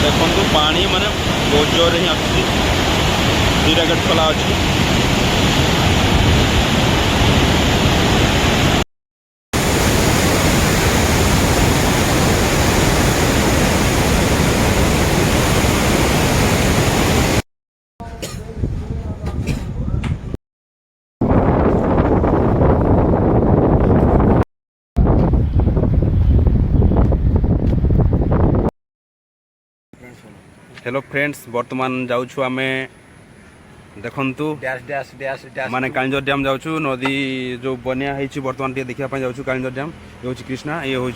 देखो पानी माने बहुत जोर ही आसुची दुईटा गेट खोला अच्छी हेलो फ्रेंड्स बर्तमान जाऊँ आम देखु माने कालिंजर डैम जाऊँ नदी जो बनिया होती बर्तमान टे देखा जाऊँ कालिंजर डैम ये हूँ कृष्णा ये हूँ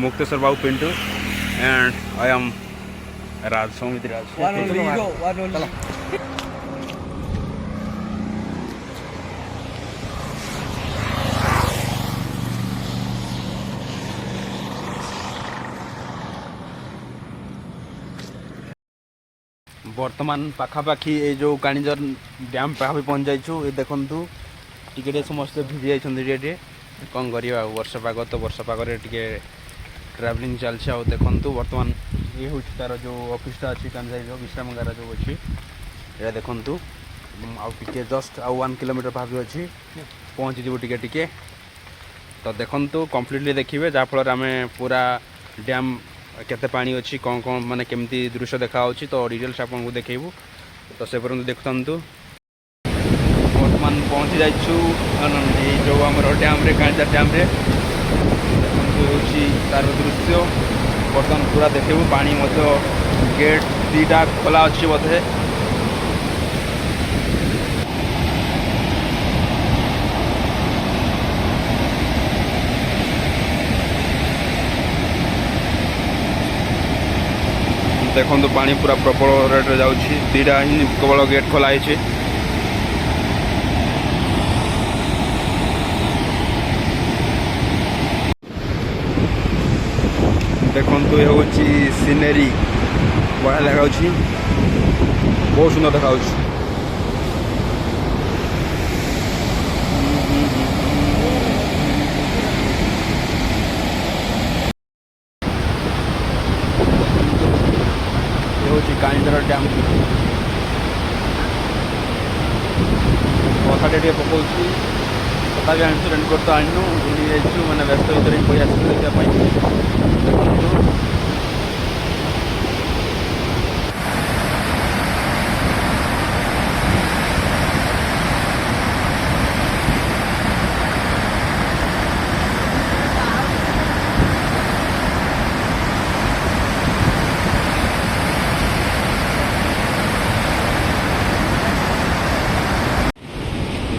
मुक्तेश्वर बाबू पिंटू एंड आई एम राज सौमित्र राज बर्तमान पाखापाखि ये जो कालिंजर डैम पाखापी पहुँच जाइछु ये देखु टिके समस्ते भिजी जाइए कौन करवा वर्षा पाग तो वर्षा पागे टे ट्रावेलिंग चलती आ देखु बर्तमान ये हूँ तार जो ऑफिसटा अच्छी कांजाईर विश्रामगार जो अच्छी ये देखु आगे जस्ट आउ 1 किलोमीटर भाभी अच्छी पहुँची जीव टिके तो देखु कम्प्लीटली देखिए जहाँफल आम पूरा डैम केते पानी अच्छी कौन कौन माने केमती दृश्य देखा तो डिटेल्स आपको देखू तो से पर्यंत देखु बर्तमान पहुँची जाइछु जो आम डैम कालिंजर डैम देखु तार दृश्य बर्तमान पूरा देखू पानी गेट 2टा खोला अच्छी बोधे देखो पानी पूरा प्रबल रेट जाऊँगी 2टा ही केवल गेट खोला है देखो ये हूँ सीनेरी बढ़िया लगा बहुत सुंदर देखा कालिंजर डैम बसा टे पकाऊ तथा रेनकोट तो आनु भूली जाइए मैंने व्यस्त भितर ही पड़ी आस देखा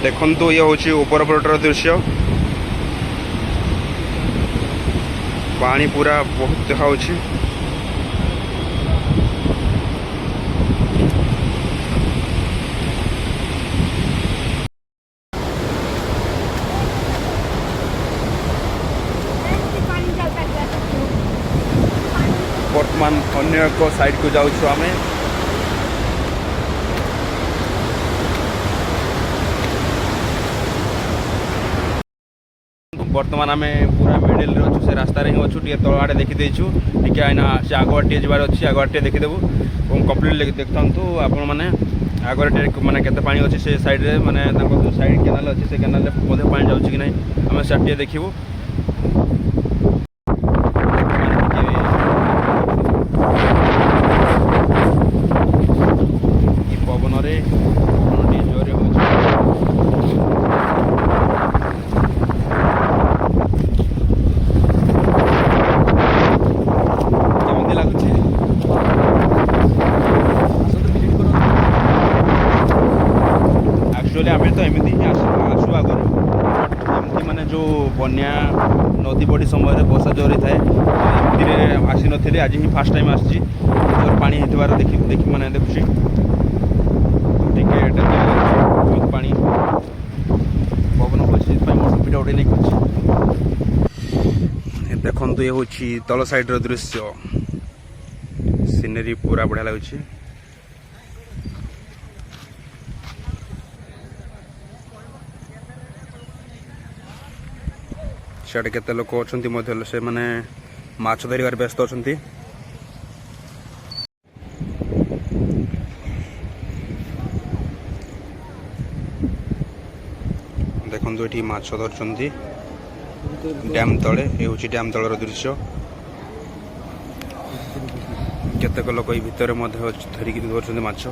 देखु ये हूँ उपरपटर दृश्य पानी पूरा बहुत देखा बर्तमान अन्य एक साइड को जाऊँ आम बर्तमान आम पूरा मिडिल अच्छु से रास्तार ही अच्छु टे तल आड़े देखीदेचु टे आईना से आगुआ टे जबार अच्छी आगुआ टे देखीदेबू और कम्प्लीट देखता आपण मैंने आगे टे मैंने केते पानी अच्छी से साइड रे माने जो साइड केनाल अच्छी से केनाल रे पानी जाऊँ कि नहीं आम से टे देखू पवन रे जोरे हो तो एमती ही आसू आगे एमती माने जो बन्या नदी बड़ी समय बसा जोर थाए एमती आसी नी आज ही फास्ट टाइम आसी पानी होतार देखी मैंने देखुची बहुत पानी पवन अच्छी मोटर पिटा उठे नहीं देखु ये हूँ तल साइड दृश्य सीनेरी पूरा बढ़िया लगुच सियाड़े केते लोक अच्छा से माछ धरिबार व्यस्त अच्छा ଦେଖନ୍ତୁ ଏଠି ମାଛ ଧରୁଛନ୍ତି ଡ୍ୟାମ୍ ତଳେ। ଏ ହେଉଛି ଡ୍ୟାମ୍ ତଳର ଦୃଶ୍ୟ। କେତେକ ଲୋକ ଏଇ ଭିତରେ ମଧ୍ୟ ଧରିକି ଧରୁଛନ୍ତି ମାଛ।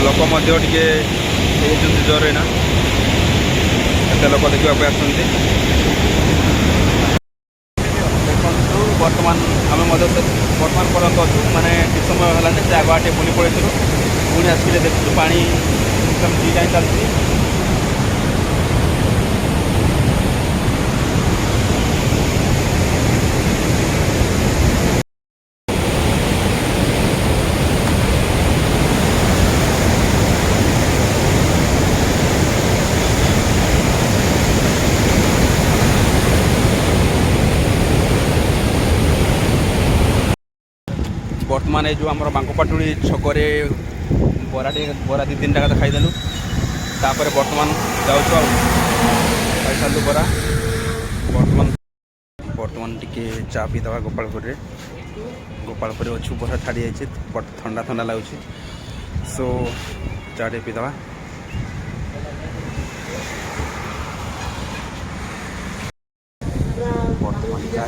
लोक मध्य टिके जोर ना एत लोक देखा आसते देखु बर्तमान आम बर्तमान पर्यंत अच्छु माने किस समय है से आगे टे बुली पड़े पुणी आसिले देखु पानी दुईटा चलती बर्तमान ये जो आम बांकपाटुली छकरे बरा बरा 2-3 टाका खाईदेलु तापर बर्तमान जाऊँ खाई सारू बरा बर्तमान टिके चा पीदवा गोपालपुर अच्छु बरा छाड़ी जाइए बट ठंडा ठंडा लगुच सो चा टे पीदवा बर्तमान चा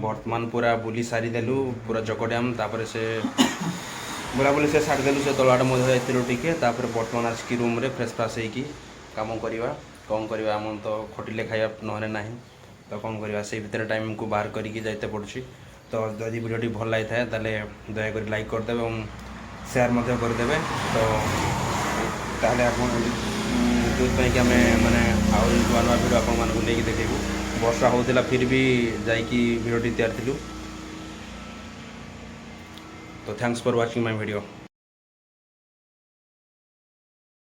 बर्तमान पूरा बुली सारी देलु पूरा जक डैम तापर से बुला बुली से सारी देलु से तलाट मध्य जाइलु टिके तापर बर्तमान आसिक रूम रे फ्रेश फ्राश होइकी काम करवा कौन करवा आम तो खटिले खाइबा नहले ना तो कौन करवा से भितर टाइम को बाहर करके जाइते पड़ुछि। तो जदि वीडियोटी भल लगी था दयाकोरी लाइक करदे और शेयर करदे तो ताहले आपन जोपाई कि आम मैंने आउ नुआ नुआ भिडियो आपण मानक नहीं देखू वर्षा होता फिर भी जाइकी भिडियोटी तैयार थिलु। तो thanks for watching my video.